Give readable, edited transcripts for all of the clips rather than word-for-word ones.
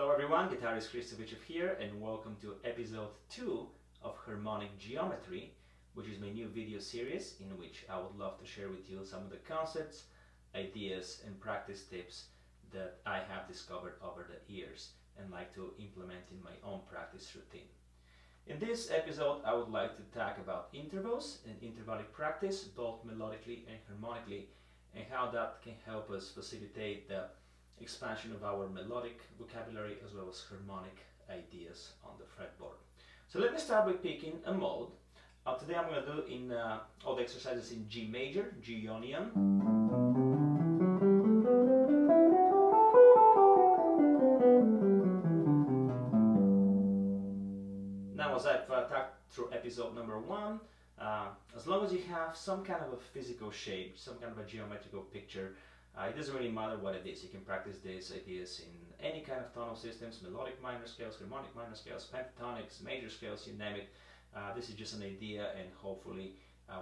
Hello everyone, guitarist Hristo Vitchev here, and welcome to episode 2 of Harmonic Geometry, which is my new video series in which I would love to share with you some of the concepts, ideas and practice tips that I have discovered over the years and like to implement in my own practice routine. In this episode I would like to talk about intervals and intervallic practice, both melodically and harmonically, and how that can help us facilitate the expansion of our melodic vocabulary as well as harmonic ideas on the fretboard. So let me start by picking a mode. Today I'm going to do in all the exercises in G major, G Ionian. Now, as I've talked through episode number 1, as long as you have some kind of a physical shape, some kind of a geometrical picture, it doesn't really matter what it is. You can practice these ideas in any kind of tonal systems, melodic minor scales, harmonic minor scales, pentatonics, major scales, you name it. This is just an idea, and hopefully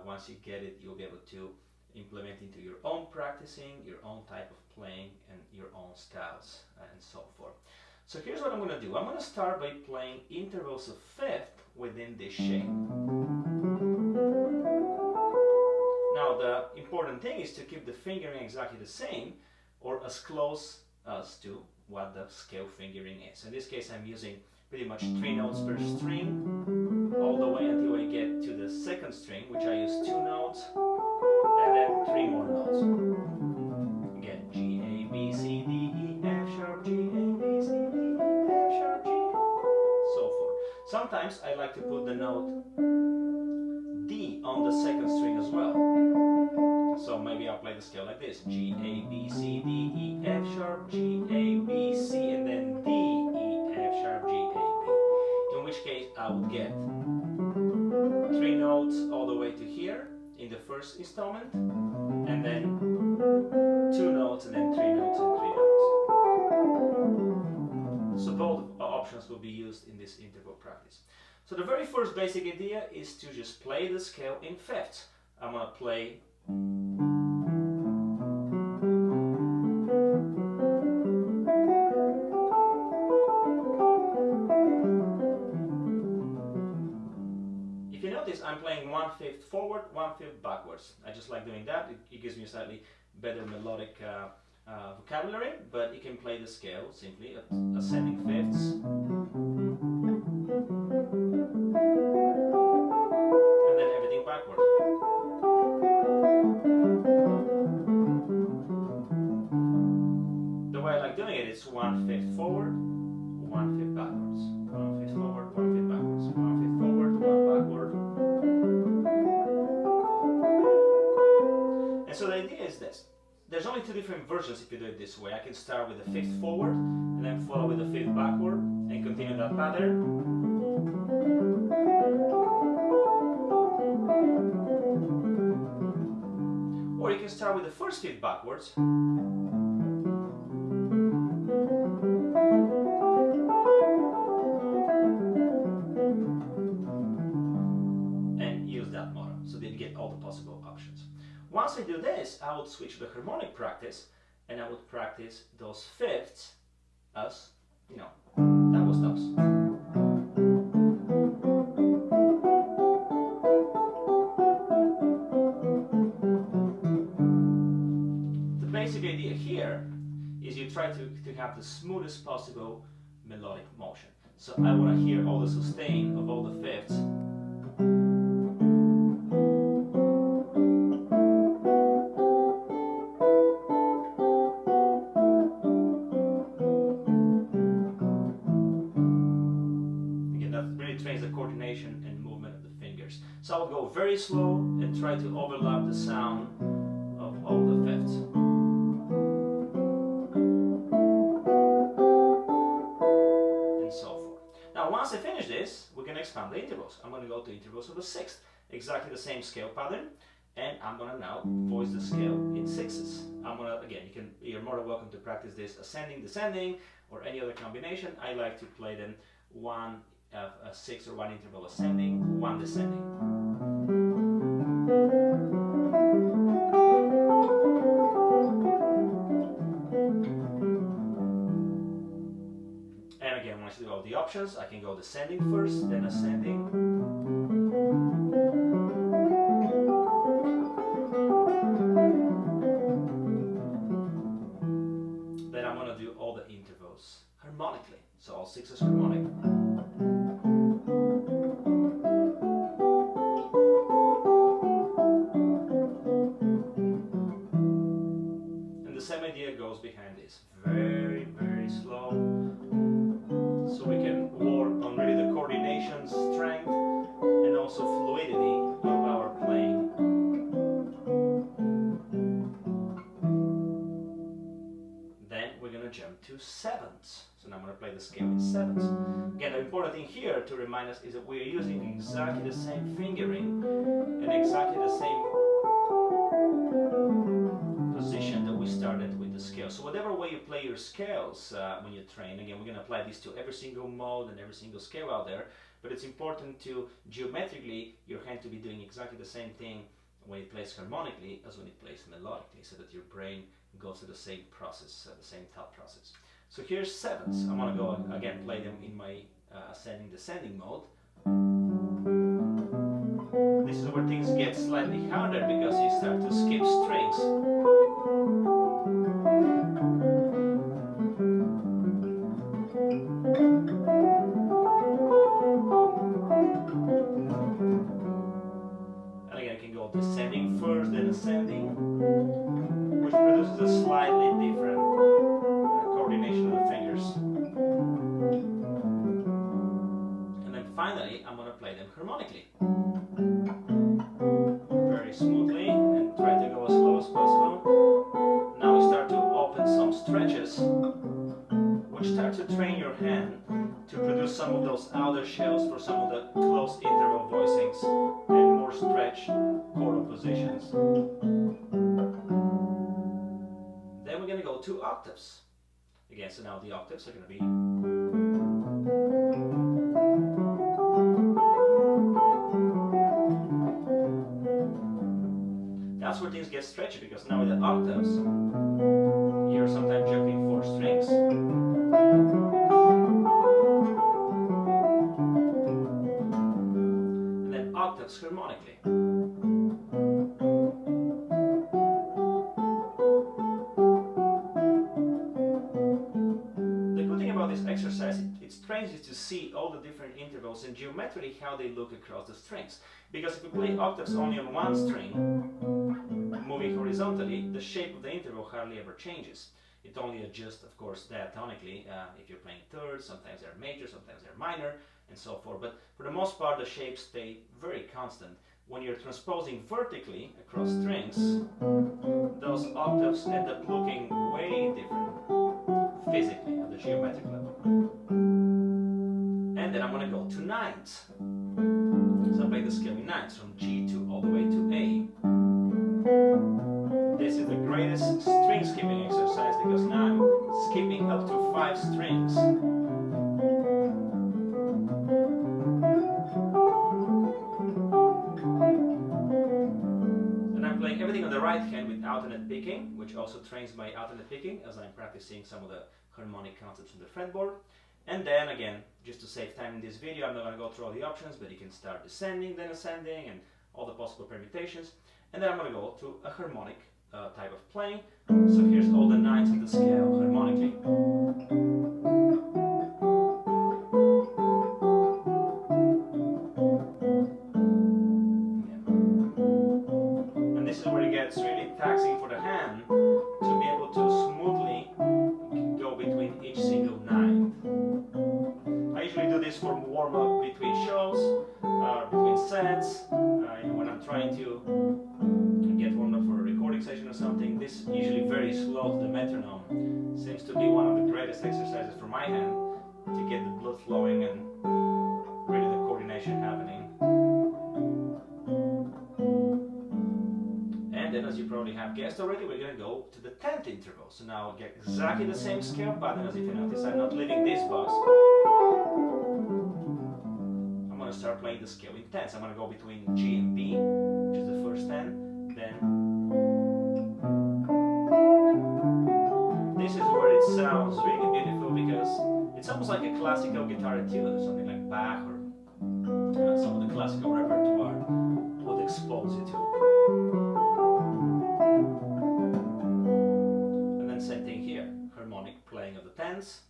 once you get it, you'll be able to implement into your own practicing, your own type of playing, and your own styles, and so forth. So here's what I'm going to do. I'm going to start by playing intervals of fifth within this shape. Now the important thing is to keep the fingering exactly the same or as close as to what the scale fingering is. In this case I'm using pretty much 3 notes per string all the way until I get to the second string, which I use 2 notes and then 3 more notes. Again, G, A, B, C, D, E, F sharp, G, A, B, C, D, E, F sharp, G, so forth. Sometimes I like to put the note D on the second string as well. So maybe I'll play the scale like this: G, A, B, C, D, E, F sharp, G, A, B, C, and then D, E, F sharp, G, A, B. In which case I would get 3 notes all the way to here in the first installment, and then 2 notes, and then 3 notes and 3 notes. So both options will be used in this interval practice. So the very first basic idea is to just play the scale in fifths. I'm going to play if you notice, I'm playing 1/5 forward, 1/5 backwards. I just like doing that. It gives me a slightly better melodic vocabulary, but you can play the scale simply at ascending fifths. And then everything backwards. The way I like doing it is 1/5 forward, 1/5 backwards. 1/5 forward, 1/5 backwards. 1/5 forward, 1 backward. And so the idea is this. There's only 2 different versions if you do it this way. I can start with the 5th forward and then follow with the 5th backward and continue that pattern. Or you can start with the first 5th backwards and use that model so that you get all the possible options. Once I do this, I would switch to the harmonic practice and I would practice those fifths as, that was those. The basic idea here is you try to have the smoothest possible melodic motion. So I want to hear all the sustain of all the fifths. Trains the coordination and movement of the fingers. So I'll go very slow and try to overlap the sound of all the fifths. And so forth. Now once I finish this, we can expand the intervals. I'm going to go to intervals of the sixth. Exactly the same scale pattern. And I'm going to now voice the scale in sixths. I'm going to, again, you're more than welcome to practice this ascending, descending, or any other combination. I like to play them a 6 or 1 interval ascending, 1 descending. when I see all the options, I can go descending first, then ascending. Then I'm going to do all the intervals harmonically, so all sixes harmonic. And the same idea goes behind this. Very, very slow. So we can work on really the coordination, strength, and also fluidity of our playing. Then we're going to jump to sevenths. So now I'm going to play the scale in sevenths. Again, the important thing here to remind us is that we're using exactly the same fingering and exactly the same position that we started with the scale. So whatever way you play your scales when you train, again, we're going to apply this to every single mode and every single scale out there, but it's important to geometrically your hand to be doing exactly the same thing when it plays harmonically as when it plays melodically, so that your brain goes through the same process, the same thought process. So here's sevenths. I'm going to go again play them in my ascending descending mode. This is where things get slightly harder because you start to skip strings. And again, I can go descending first, then ascending, which produces a slightly different coordination of the fingers. And then finally, I'm going to play them harmonically. Very smoothly, and try to go as slow as possible. Now we start to open some stretches, which start to train your hand to produce some of those outer shells for some of the close interval voicings and more stretched chordal positions. Then we're going to go 2 octaves. Again, so now the octaves are going to be that's where things get stretchy, because now with the octaves you're sometimes jumping 4 strings. And then octaves harmonically. This exercise, it trains you to see all the different intervals and geometrically how they look across the strings. Because if we play octaves only on one string, moving horizontally, the shape of the interval hardly ever changes. It only adjusts, of course, diatonically. If you're playing thirds, sometimes they're major, sometimes they're minor, and so forth. But for the most part, the shapes stay very constant. When you're transposing vertically across strings, those octaves end up looking way different physically at the geometric level. And then I'm going to go to ninths. So I play the scale in ninths from G to all the way to A. This is the greatest string skipping exercise because now I'm skipping up to 5 strings. And I'm playing everything on the right hand with alternate picking, which also trains my alternate picking as I'm practicing some of the harmonic concepts on the fretboard. And then again, just to save time in this video, I'm not going to go through all the options, but you can start descending, then ascending, and all the possible permutations. And then I'm going to go to a harmonic type of playing. So here's all the ninths of the scale harmonically. Yeah. And this is where it gets really taxing for the hand to be able to smoothly go between each single ninth. I usually do this for warm-up between shows, between sets, when I'm trying to get warmed up for a recording session or something. This usually very slow to the metronome seems to be one of the greatest exercises for my hand to get the blood flowing and really the coordination happening. And then, as you probably have guessed already, we're going to go to the 10th interval. So now I'll get exactly the same scale pattern. As if you notice, I'm not leaving this box. I'm going to start playing the scale in 10s. I'm going to go between G and B, which is the first 10. Then this is where it sounds really beautiful because it's almost like a classical guitar etude, or something like Bach or some of the classical repertoire would expose you to. And then same thing here, harmonic playing of the tens.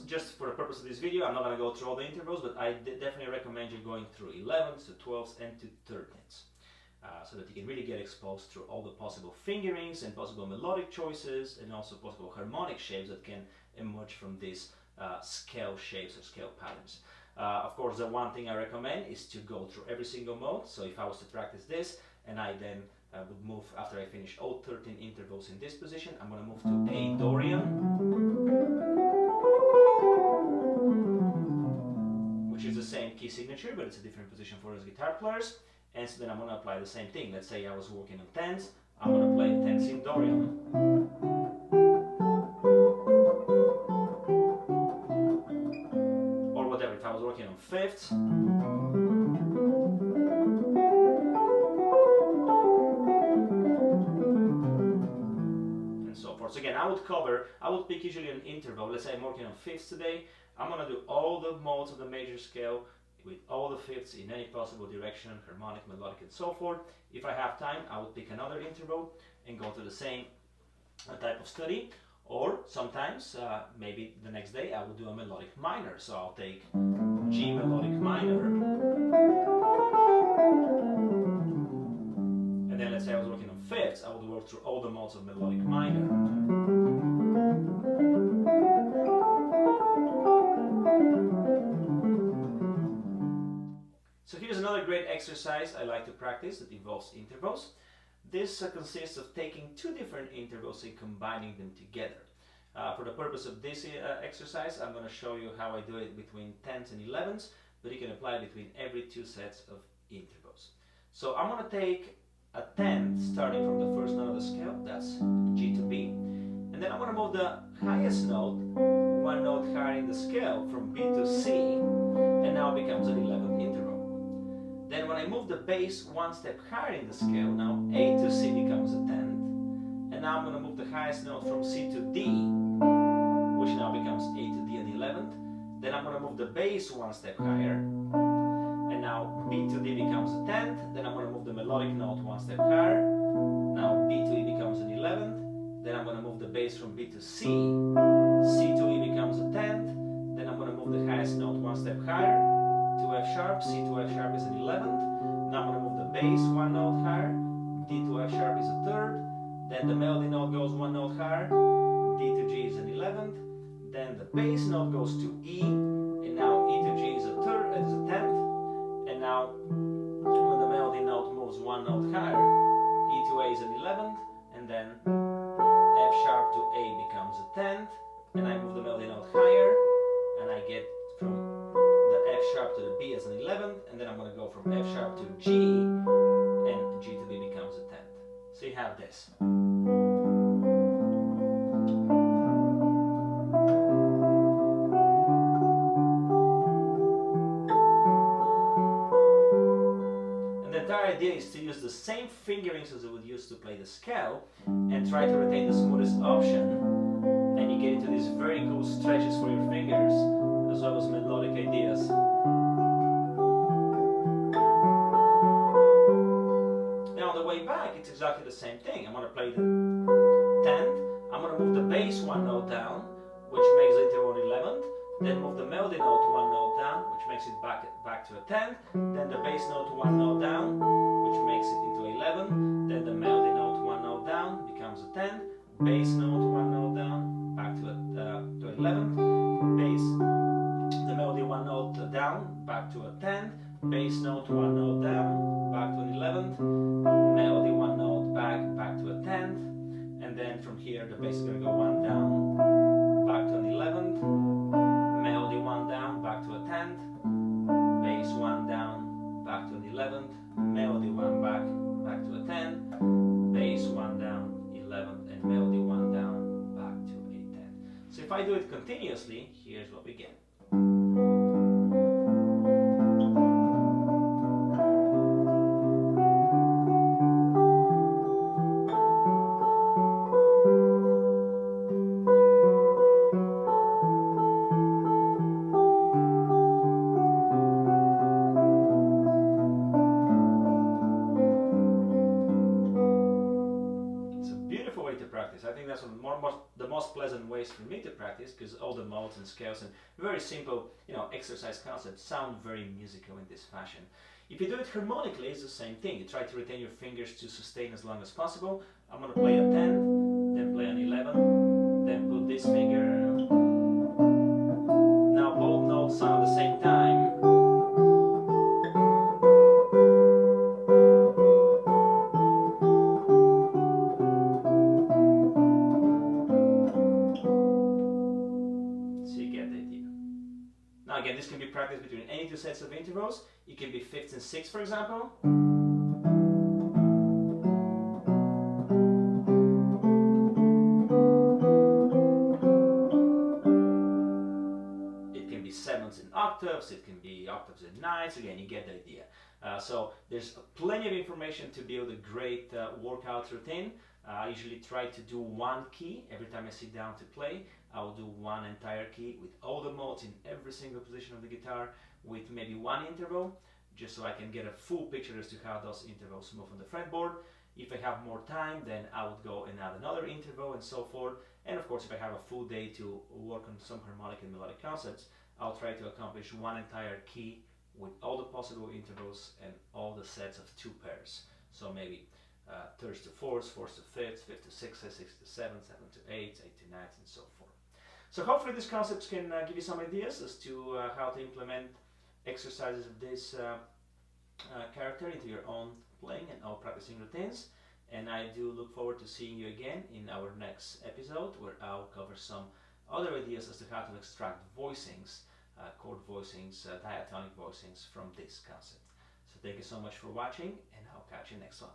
Just for the purpose of this video, I'm not going to go through all the intervals, but I definitely recommend you going through 11s to 12s and to 13s, so that you can really get exposed to all the possible fingerings and possible melodic choices, and also possible harmonic shapes that can emerge from these scale shapes or scale patterns. Of course, the one thing I recommend is to go through every single mode. So if I was to practice this, and I then would move, after I finish all 13 intervals in this position, I'm going to move to A Dorian, which is the same key signature, but it's a different position for us guitar players. And so then I'm going to apply the same thing. Let's say I was working on tens, I'm going to play tens in Dorian. Or whatever, if I was working on fifths. And so forth. So again, I would pick usually an interval. Let's say I'm working on fifths today. I'm going to do all the modes of the major scale with all the fifths in any possible direction, harmonic, melodic, and so forth. If I have time, I would pick another interval and go to the same type of study. Or sometimes, maybe the next day, I will do a melodic minor. So I'll take G melodic minor. And then let's say I was working on fifths, I would work through all the modes of melodic minor. So here's another great exercise I like to practice that involves intervals. This consists of taking two different intervals and combining them together. For the purpose of this exercise, I'm going to show you how I do it between 10s and 11s, but you can apply between every two sets of intervals. So I'm going to take a 10 starting from the first note of the scale, that's G to B, and then I'm going to move the highest note one note higher in the scale from B to C, and now it becomes an 11th interval. Then when I move the bass one step higher in the scale, now A to C becomes a 10th. And now I'm going to move the highest note from C to D, which now becomes A to D an 11th. Then I'm going to move the bass one step higher. And now B to D becomes a 10th. Then I'm going to move the melodic note one step higher. Now B to E becomes an 11th. Then I'm going to move the bass from B to C. C to E becomes a 10th. Then I'm going to move the highest note one step higher to F sharp. C to F sharp is an 11th. Now I'm going to move the bass one note higher. D to F sharp is a 3rd. Then the melody note goes one note higher. D to G is an 11th. Then the bass note goes to E. And now E to G is a 10th. And now when the melody note moves one note higher, E to A is an 11th. And then F sharp to A becomes a 10th. And I move the melody note higher. And I get from the F sharp to the B as an 11th. And then I'm going to go from F sharp to G. And G to B becomes a 10th. So you have this. And the entire idea is to use the same fingerings as I would use to play the scale and try to retain the smoothest option. And you get into these very cool stretches for your fingers as well as melodic ideas. Back, it's exactly the same thing. I'm going to play the 10th, I'm going to move the bass one note down, which makes it into an 11th, then move the melody note one note down, which makes it back to a 10th, then the bass note one note down, which makes it into 11th, then the melody note one note down becomes a 10th, bass note one note down, back to 11th, bass, the melody one note down, back to a 10th, bass note one note down, back to an 11th, melody one note back to a 10th, and then from here the bass is going to go one down, back to an 11th, melody one down, back to a 10th, bass one down, back to an 11th, melody one back to a 10th, bass one down, 11th, and melody one down, back to a 10th. So if I do do it continuously, here's what we get. I think that's the most pleasant ways for me to practice, because all the modes and scales and very simple, exercise concepts sound very musical in this fashion. If you do it harmonically, it's the same thing. You try to retain your fingers to sustain as long as possible. I'm going to play a 10, then play an 11, then put this finger. Now both notes sound at the same time. Again, this can be practiced between any two sets of intervals. It can be fifths and sixths, for example. It can be sevenths and octaves. It can be octaves and ninths. Again, you get the idea. So there's plenty of information to build a great workout routine. I usually try to do one key every time I sit down to play. I'll do one entire key with all the modes in every single position of the guitar with maybe one interval, just so I can get a full picture as to how those intervals move on the fretboard. If I have more time, then I would go and add another interval and so forth. And of course, if I have a full day to work on some harmonic and melodic concepts, I'll try to accomplish one entire key with all the possible intervals and all the sets of two pairs. So maybe thirds to fourths, fourths to fifths, fifths to sixths, sixths to sevenths, seventh to eighths, eighth to ninths, and so forth. So hopefully these concepts can give you some ideas as to how to implement exercises of this character into your own playing and all practicing routines. And I do look forward to seeing you again in our next episode, where I'll cover some other ideas as to how to extract voicings, chord voicings, diatonic voicings from this concept. So thank you so much for watching, and I'll catch you next one.